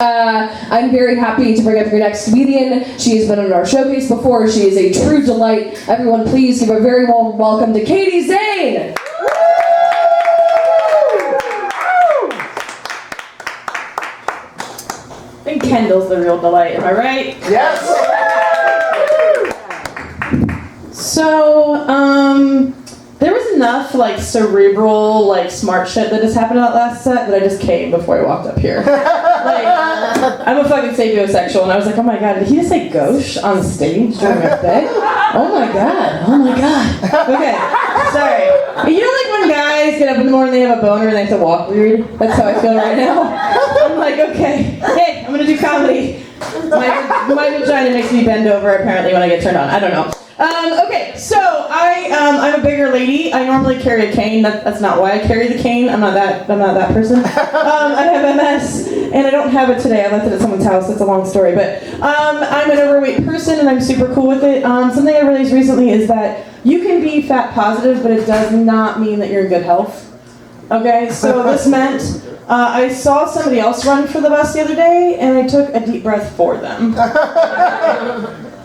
I'm very happy to bring up your next comedian. She has been on our showcase before. She is a true delight. Everyone, please give a very warm welcome to Katie Zane. I think Kendall's the real delight, am I right? Yes! So, there was enough, cerebral, smart shit that just happened on that last set that I just came before I walked up here. I'm a fucking sapiosexual, and I was like, oh my god, did he just say gauche on stage during a bit? Oh my god. Okay, sorry. You know, when guys get up in the morning, they have a boner and they have to walk weird? That's how I feel right now. I'm like, okay, hey, I'm gonna do comedy. My vagina makes me bend over, apparently, when I get turned on. I don't know. Okay, so I'm a bigger lady. I normally carry a cane. That's not why I carry the cane. I'm not that person. I have MS, and I don't have it today. I left it at someone's house. It's a long story, but I'm an overweight person, and I'm super cool with it. Something I realized recently is that you can be fat positive, but it does not mean that you're in good health. Okay, so this meant I saw somebody else run for the bus the other day, and I took a deep breath for them.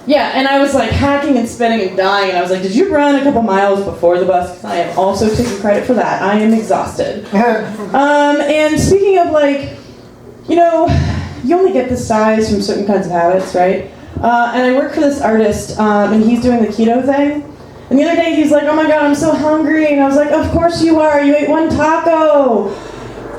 Yeah, and I was hacking and spinning and dying, and I was like, did you run a couple miles before the bus? Because I am also taking credit for that. I am exhausted. And speaking of you only get this size from certain kinds of habits, right? And I work for this artist, and he's doing the keto thing. And the other day he's like, oh my god, I'm so hungry. And I was like, of course you are. You ate one taco.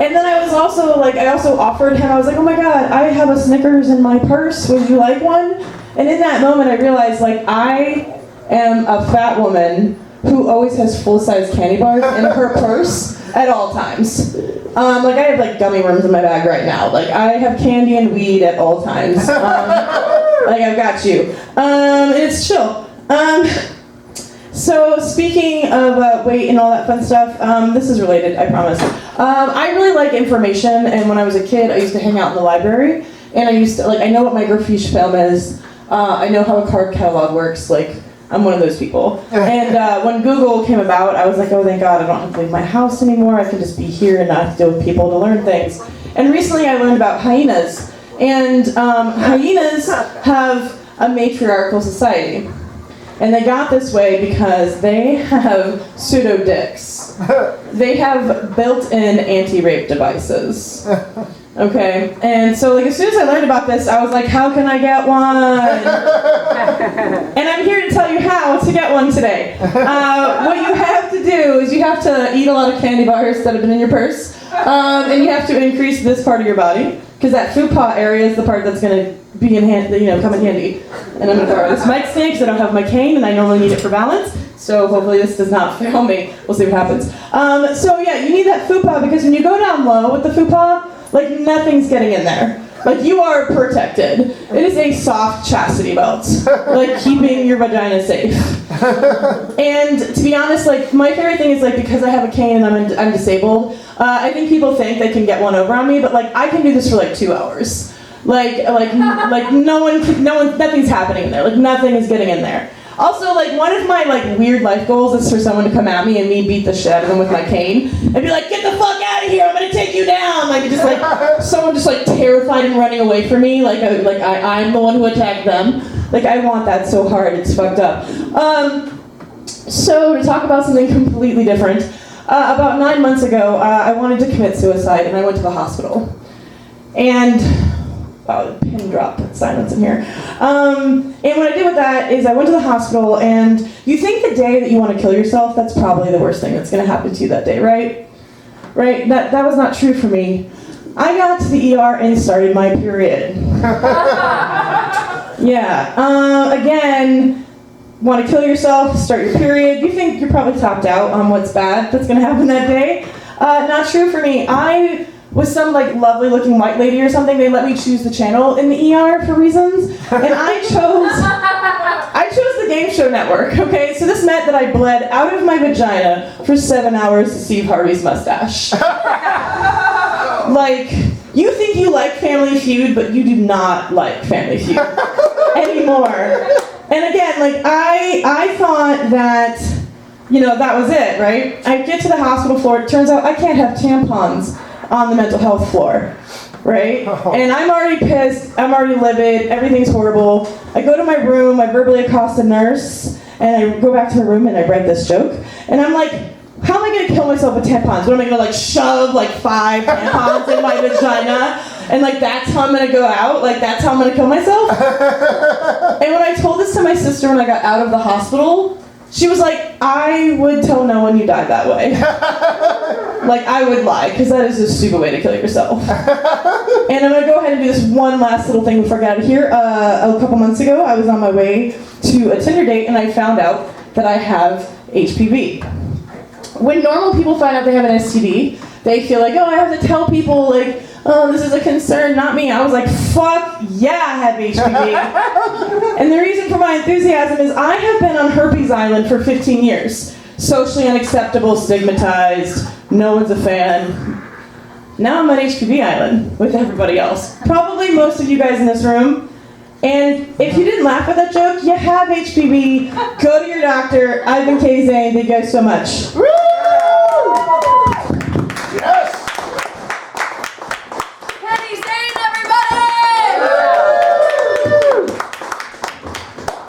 And then I was also I also offered him, I was like, oh my god, I have a Snickers in my purse. Would you like one? And in that moment, I realized, I am a fat woman who always has full-size candy bars in her purse at all times. I have, gummy worms in my bag right now. I have candy and weed at all times. I've got you. It's chill. So, speaking of weight and all that fun stuff, this is related, I promise. I really like information, and when I was a kid, I used to hang out in the library, and I used to, I know what microfiche film is. I know how a card catalog works, I'm one of those people. And when Google came about, I was like, oh thank god, I don't have to leave my house anymore, I can just be here and not have to deal with people to learn things. And recently I learned about hyenas. And hyenas have a matriarchal society. And they got this way because they have pseudo-dicks. They have built-in anti-rape devices. Okay, and so as soon as I learned about this, I was like, how can I get one? And I'm here to tell you how to get one today. What you have to do is you have to eat a lot of candy bars that have been in your purse, and you have to increase this part of your body, because that fupa area is the part that's going to be in hand, come in handy. And I'm going to throw this mic stand because I don't have my cane, and I normally need it for balance. So hopefully this does not fail me. We'll see what happens. So yeah, you need that fupa because when you go down low with the fupa, nothing's getting in there. You are protected. It is a soft chastity belt. Keeping your vagina safe. And to be honest, my favorite thing is because I have a cane and I'm disabled, I think people think they can get one over on me, but I can do this for 2 hours. Nothing's happening in there. Nothing is getting in there. Also, one of my weird life goals is for someone to come at me and me beat the shit out of them with my cane and be like, get the fuck out of here, I'm gonna take you down. Someone just terrified and running away from me, I'm the one who attacked them. I want that so hard, it's fucked up. So to talk about something completely different, about 9 months ago, I wanted to commit suicide and I went to the hospital. And wow, pin drop silence in here. And what I did with that is I went to the hospital, and you think the day that you want to kill yourself, that's probably the worst thing that's going to happen to you that day, right? Right? That was not true for me. I got to the ER and started my period. Yeah. Again, want to kill yourself, start your period. You think you're probably topped out on what's bad that's going to happen that day. Not true for me. I was some lovely looking white lady or something. They let me choose the channel in the ER for reasons, and I chose the Game Show Network. Okay, so this meant that I bled out of my vagina for 7 hours to see Harvey's mustache. You think you like Family Feud, but you do not like Family Feud anymore. And again, I thought that that was it, right? I get to the hospital floor. It turns out I can't have tampons on the mental health floor. right? And I'm already pissed, I'm already livid, everything's horrible. I go to my room, I verbally accost a nurse, and I go back to my room and I write this joke. And I'm like, how am I gonna kill myself with tampons? What am I gonna like shove like 5 tampons in my vagina? And like that's how I'm gonna go out? Like that's how I'm gonna kill myself? And when I told this to my sister when I got out of the hospital, she was like, I would tell no one you died that way. Like I would lie, because that is a stupid way to kill yourself. And I'm gonna go ahead and do this one last little thing before I get out of here. A couple months ago, I was on my way to a Tinder date and I found out that I have HPV. When normal people find out they have an STD, they feel like, oh, I have to tell people, like, oh, this is a concern, not me. I was like, fuck yeah, I have HPV. And the reason for my enthusiasm is I have been on Herpes Island for 15 years. Socially unacceptable, stigmatized, no one's a fan. Now I'm on HPV Island with everybody else. Probably most of you guys in this room. And if you didn't laugh at that joke, you have HPV. Go to your doctor. I've been Katie Zane. Thank you guys so much.